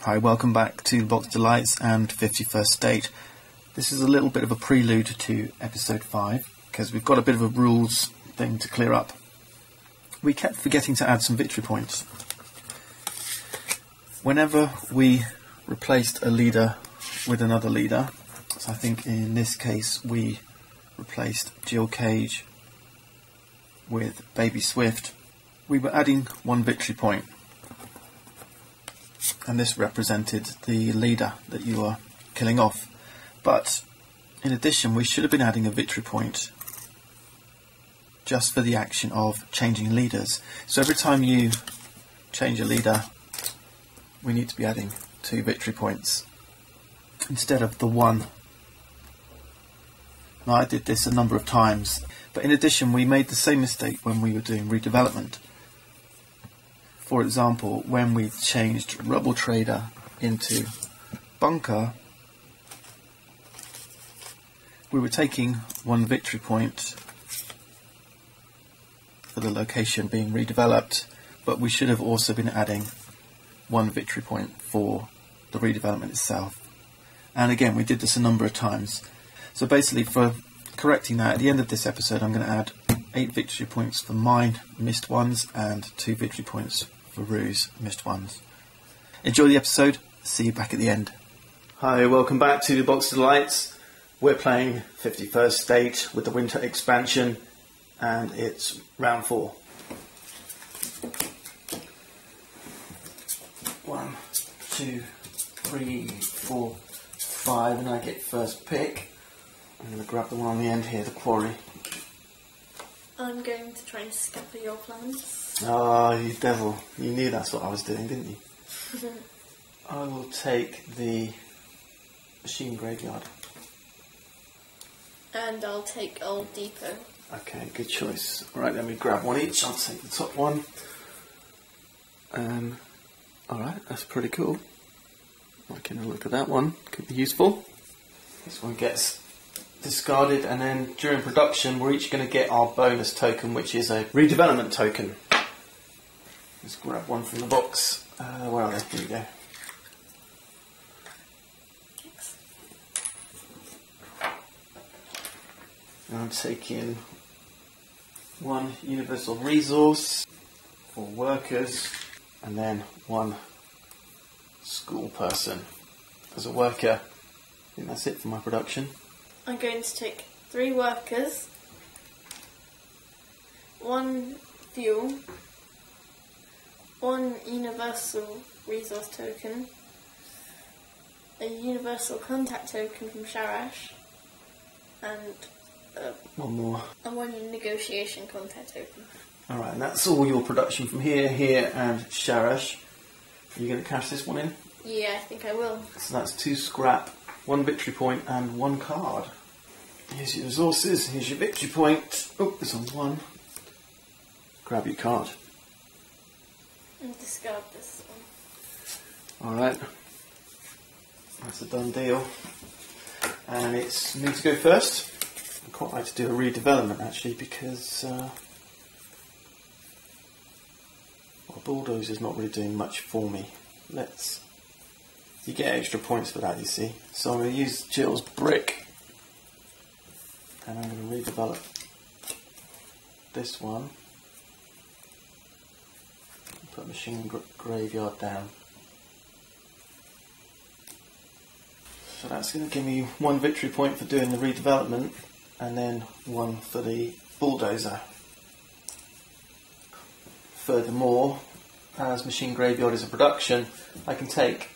Hi, welcome back to Box Delights and 51st State. This is a little bit of a prelude to episode 5 because we've got a bit of a rules thing to clear up. We kept forgetting to add some victory points. Whenever we replaced a leader with another leader, so I think in this case we replaced Jill Cage with Baby Swift, we were adding 1 victory point. And this represented the leader that you were killing off. But in addition, we should have been adding a victory point just for the action of changing leaders. So every time you change a leader, we need to be adding 2 victory points instead of the 1. Now, I did this a number of times, but in addition we made the same mistake when we were doing redevelopment. For example, when we changed Rubble Trader into Bunker, we were taking 1 victory point for the location being redeveloped, but we should have also been adding 1 victory point for the redevelopment itself. And again, we did this a number of times. So basically, for correcting that, at the end of this episode I'm going to add 8 victory points for mine missed ones and 2 victory points for Rue's missed ones. Enjoy the episode, see you back at the end. Hi, welcome back to Box Delights. We're playing 51st State with the winter expansion and it's round 4. 1, 2, 3, 4, 5 and I get first pick. I'm going to grab the one on the end here, the quarry. I'm going to try and scupper your plans. Oh, you devil. You knew that's what I was doing, didn't you? I will take the machine graveyard. And I'll take Old Depot. Okay, good choice. Alright, then we grab one each. I'll take the top one. Alright, that's pretty cool. I can look at that one. Could be useful. This one gets discarded, and then during production we're each going to get our bonus token, which is a redevelopment token. Let's grab one from the box. Where are they? Here we go. Thanks. I'm taking 1 universal resource for workers, and then 1 school person as a worker. I think that's it for my production. I'm going to take 3 workers, 1 fuel, 1 universal resource token, a universal contact token from Sharash, and 1 more. and 1 negotiation contact token. Alright, and that's all your production from here, and Sharash. Are you going to cash this one in? Yeah, I think I will. So that's 2 scrap, 1 victory point, and 1 card. Here's your resources, here's your victory point. Oh, there's on 1. Grab your card. And discard this one. Alright. That's a done deal. And it's me to go first. I'd quite like to do a redevelopment actually, because Bulldozer's not really doing much for me. You get extra points for that, you see. So I'm going to use Jill's brick, and I'm going to redevelop this one. Put machine graveyard down. So that's going to give me 1 victory point for doing the redevelopment, and then 1 for the bulldozer. Furthermore, as machine graveyard is a production, I can take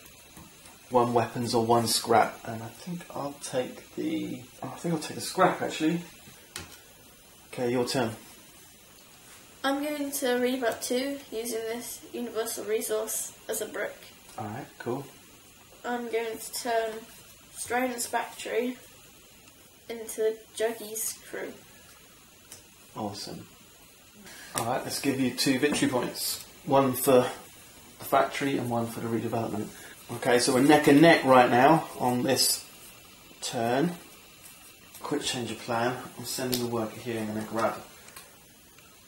1 weapons or 1 scrap, and I think I'll take the scrap actually. Okay, your turn. I'm going to redevelop 2 using this universal resource as a brick. Alright, cool. I'm going to turn Stronen's factory into Juggy's crew. Awesome. Alright, let's give you 2 victory points. 1 for the factory and 1 for the redevelopment. Okay, so we're neck and neck right now on this turn. Quick change of plan. I'm sending the worker here. I'm going to grab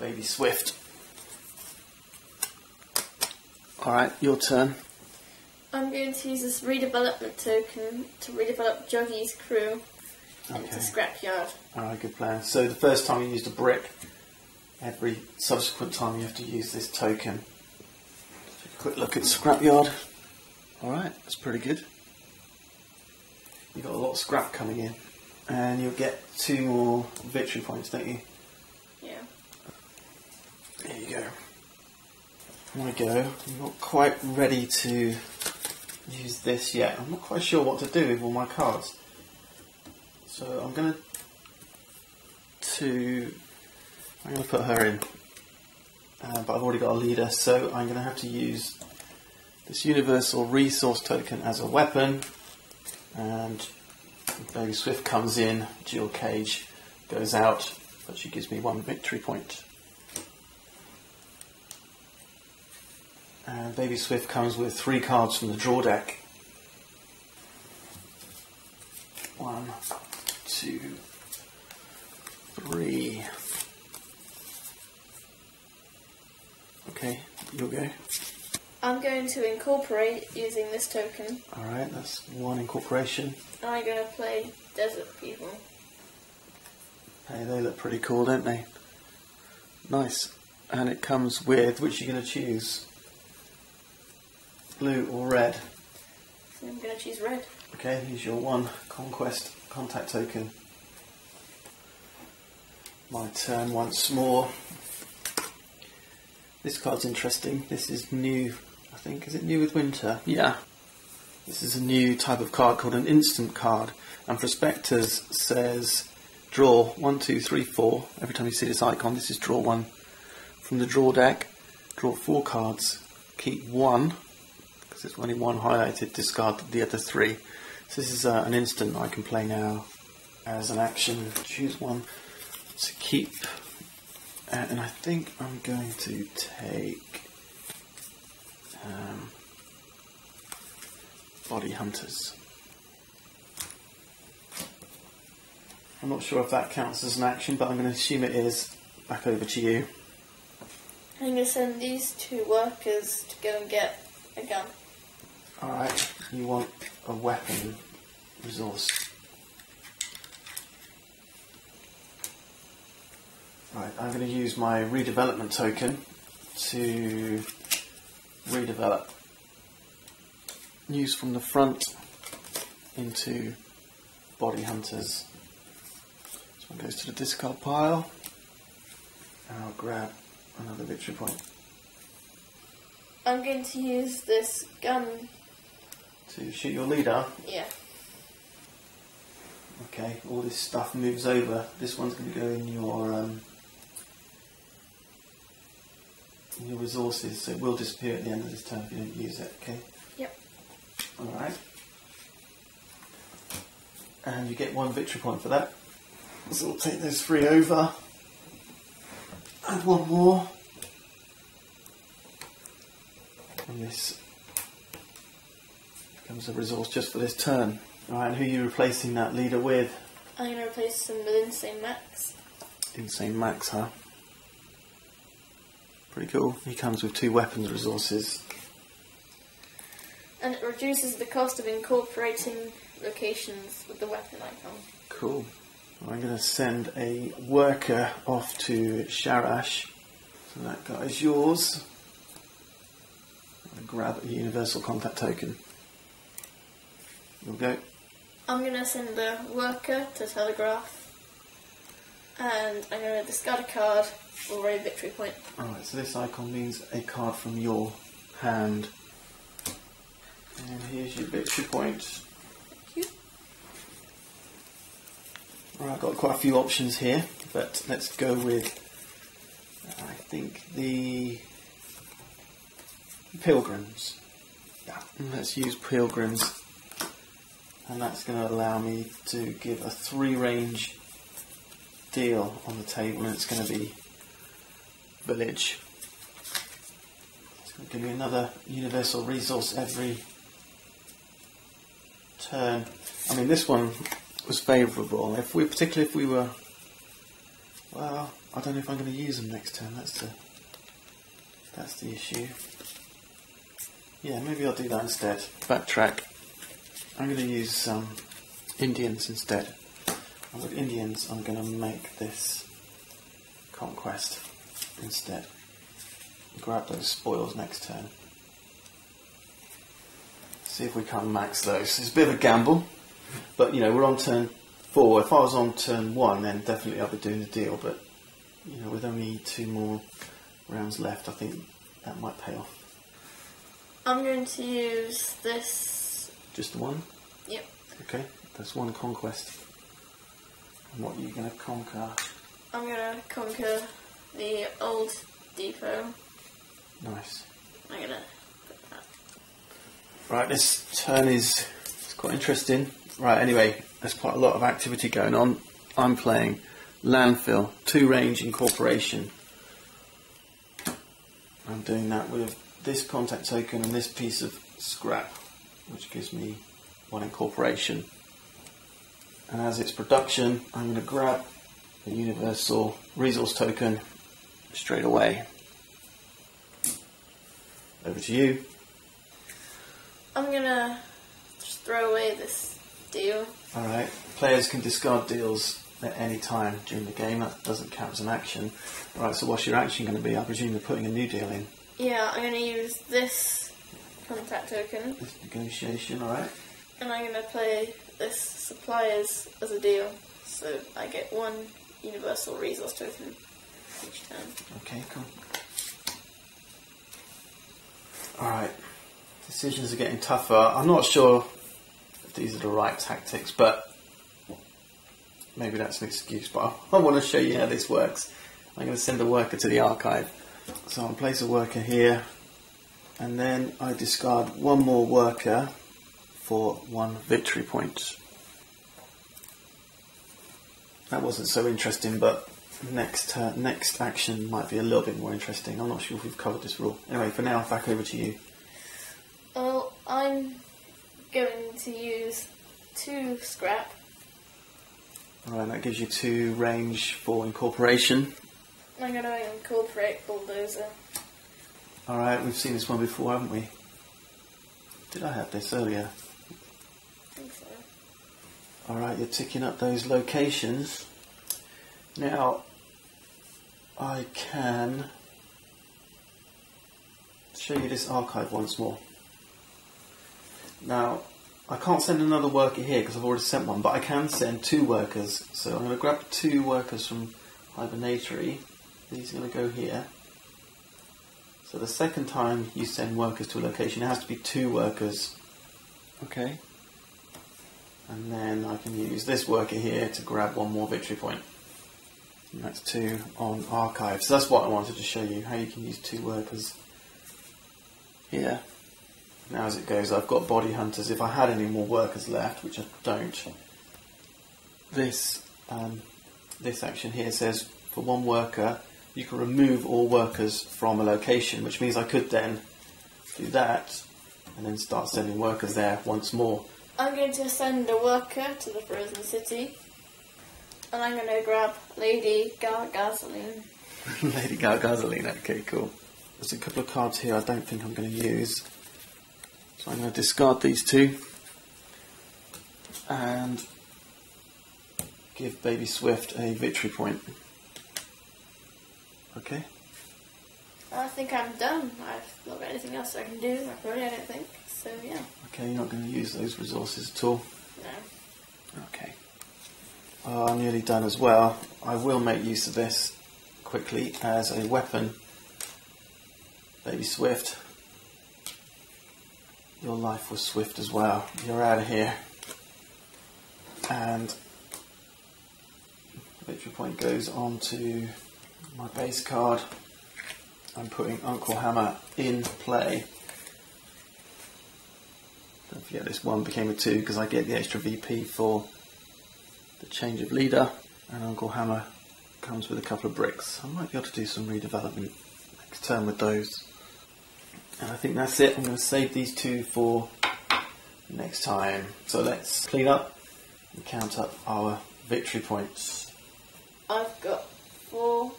Baby Swift. Alright, your turn. I'm going to use this redevelopment token to redevelop Juggy's crew into Scrapyard. Alright, good plan. So the first time you used a brick, every subsequent time you have to use this token. Take a quick look at Scrapyard. Alright, that's pretty good. You've got a lot of scrap coming in. And you'll get 2 more victory points, don't you? Yeah. There you go. There we go. I'm not quite ready to use this yet. I'm not quite sure what to do with all my cards. So I'm going to put her in. But I've already got a leader, so I'm going to have to use this universal resource token as a weapon. And Baby Swift comes in, Jewel Cage goes out, but she gives me 1 victory point. And Baby Swift comes with 3 cards from the draw deck. 1, 2, 3. Okay, you'll go. I'm going to incorporate using this token. Alright, that's 1 incorporation. I'm going to play Desert People. Hey, they look pretty cool, don't they? Nice. And it comes with, which you're going to choose? Blue or red? So I'm going to choose red. Okay, here's your 1 conquest contact token. My turn once more. This card's interesting. This is new, I think. Is it new with winter? Yeah. This is a new type of card called an instant card. And Prospectors says draw 1, 2, 3, 4. Every time you see this icon, this is draw 1 from the draw deck. Draw 4 cards. Keep 1, because there's only 1 highlighted. Discard the other 3. So this is an instant I can play now as an action. Choose 1 to keep. And I think I'm going to take Body Hunters. I'm not sure if that counts as an action, but I'm going to assume it is. Back over to you. I'm going to send these 2 workers to go and get a gun. Alright, you want a weapon resource. Right, I'm going to use my redevelopment token to redevelop. Use from the front into Body Hunters. This one goes to the discard pile. And I'll grab another victory point. I'm going to use this gun. To shoot your leader? Yeah. Okay, all this stuff moves over. This one's going to go in your resources, so it will disappear at the end of this turn if you don't use it, okay? Yep. Alright. And you get 1 victory point for that. So we'll take those 3 over. Add 1 more. And this becomes a resource just for this turn. Alright, and who are you replacing that leader with? I'm going to replace him with Insane Max. Insane Max, huh? Pretty cool. He comes with 2 weapons resources. And it reduces the cost of incorporating locations with the weapon icon. Cool. Well, I'm going to send a worker off to Sharash. So that guy's yours. I'm going to grab a universal contact token. You'll go. I'm going to send a worker to Telegraph. And I'm going to discard a card for a victory point. Alright, so this icon means a card from your hand. And here's your victory point. Thank you. Alright, I've got quite a few options here, but let's go with, I think, the Pilgrims. Yeah, let's use Pilgrims. And that's going to allow me to give a 3-range deal on the table, and it's going to be Village. It's going to give me another universal resource every turn. I mean, this one was favourable. Particularly if we were, well, I don't know if I'm going to use them next turn. That's the issue. Yeah, maybe I'll do that instead. Backtrack. I'm going to use some Indians instead. And with Indians, I'm going to make this conquest instead. Grab those spoils next turn. See if we can't max those. It's a bit of a gamble, but you know, we're on turn 4. If I was on turn 1, then definitely I'd be doing the deal, but you know, with only 2 more rounds left, I think that might pay off. I'm going to use this. Just the one? Yep. Okay, that's one conquest. And what are you going to conquer? I'm going to conquer the old depot. Nice. I'm going to put that. Right, this turn is quite interesting. Right, anyway, there's quite a lot of activity going on. I'm playing landfill, 2-range incorporation. I'm doing that with this contact token and this piece of scrap, which gives me 1 incorporation. And as it's production, I'm going to grab the universal resource token straight away. Over to you. I'm going to just throw away this deal. Alright, players can discard deals at any time during the game. That doesn't count as an action. Alright, so what's your action going to be? I presume you're putting a new deal in. Yeah, I'm going to use this contact token. This negotiation, alright. And I'm going to play this suppliers as a deal. So I get 1 universal resource token each turn. Okay, cool. Alright, decisions are getting tougher. I'm not sure if these are the right tactics, but maybe that's an excuse. But I want to show you how this works. I'm going to send a worker to the archive. So I'll place a worker here, and then I discard 1 more worker for 1 victory point. That wasn't so interesting, but next action might be a little bit more interesting. I'm not sure if we've covered this rule. Anyway, for now, back over to you. Well, I'm going to use 2 scrap. Alright, that gives you 2 range for incorporation. I'm going to incorporate bulldozer. Alright, we've seen this one before, haven't we? Did I have this earlier? I think so. Alright, you're ticking up those locations. Now, I can show you this archive once more. Now, I can't send another worker here because I've already sent one, but I can send 2 workers. So I'm going to grab 2 workers from Hibernatory. These are going to go here. So the second time you send workers to a location, it has to be 2 workers. Okay. And then I can use this worker here to grab 1 more victory point. And that's 2 on archive. So that's what I wanted to show you, how you can use 2 workers here. Now as it goes, I've got body hunters. If I had any more workers left, which I don't, this action here says for 1 worker, you can remove all workers from a location, which means I could then do that and then start sending workers there once more. I'm going to send a worker to the frozen city, and I'm going to grab Lady Gargasoline. Lady Gargasoline, okay, cool. There's a couple of cards here I don't think I'm going to use. So I'm going to discard these 2 and give Baby Swift a victory point. Okay. I think I'm done. I've not got anything else I can do. I don't think. So yeah. Okay, you're not going to use those resources at all? No. Okay. I'm nearly done as well. I will make use of this quickly as a weapon. Baby Swift. Your life was swift as well. You're out of here. And the victory point goes on to my base card. I'm putting Uncle Hammer in play. Don't forget this 1 became a 2 because I get the extra VP for the change of leader, and Uncle Hammer comes with a couple of bricks. I might be able to do some redevelopment next turn with those. And I think that's it. I'm going to save these 2 for next time. So let's clean up and count up our victory points. I've got 4,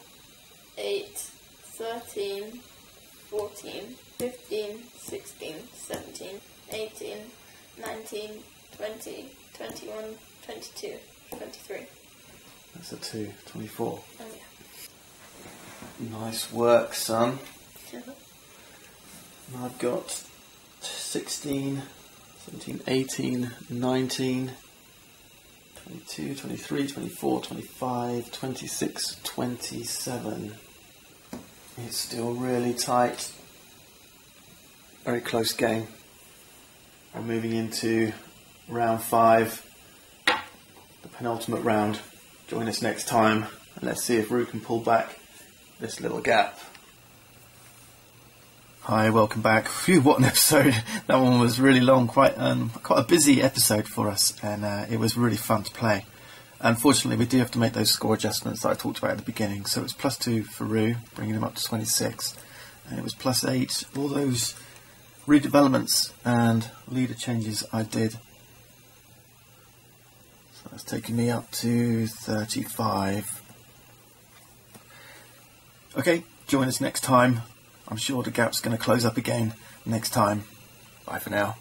8, 13, 14, 15, 16, 17, 18, 19, 20, 21, 22, 23. That's a 2, 24. Oh yeah. Nice work, son. Yeah. And I've got 16, 17, 18, 19, 22, 23, 24, 25, 26, 27. It's still really tight. Very close game. We're moving into round 5, the penultimate round. Join us next time and let's see if Rue can pull back this little gap. Hi, welcome back. Phew, what an episode. That one was really long, quite a busy episode for us, and it was really fun to play. Unfortunately, we do have to make those score adjustments that I talked about at the beginning. So it was +2 for Rue, bringing him up to 26, and it was +8, all those redevelopments and leader changes I did. So that's taking me up to 35. Okay, join us next time. I'm sure the gap's going to close up again next time. Bye for now.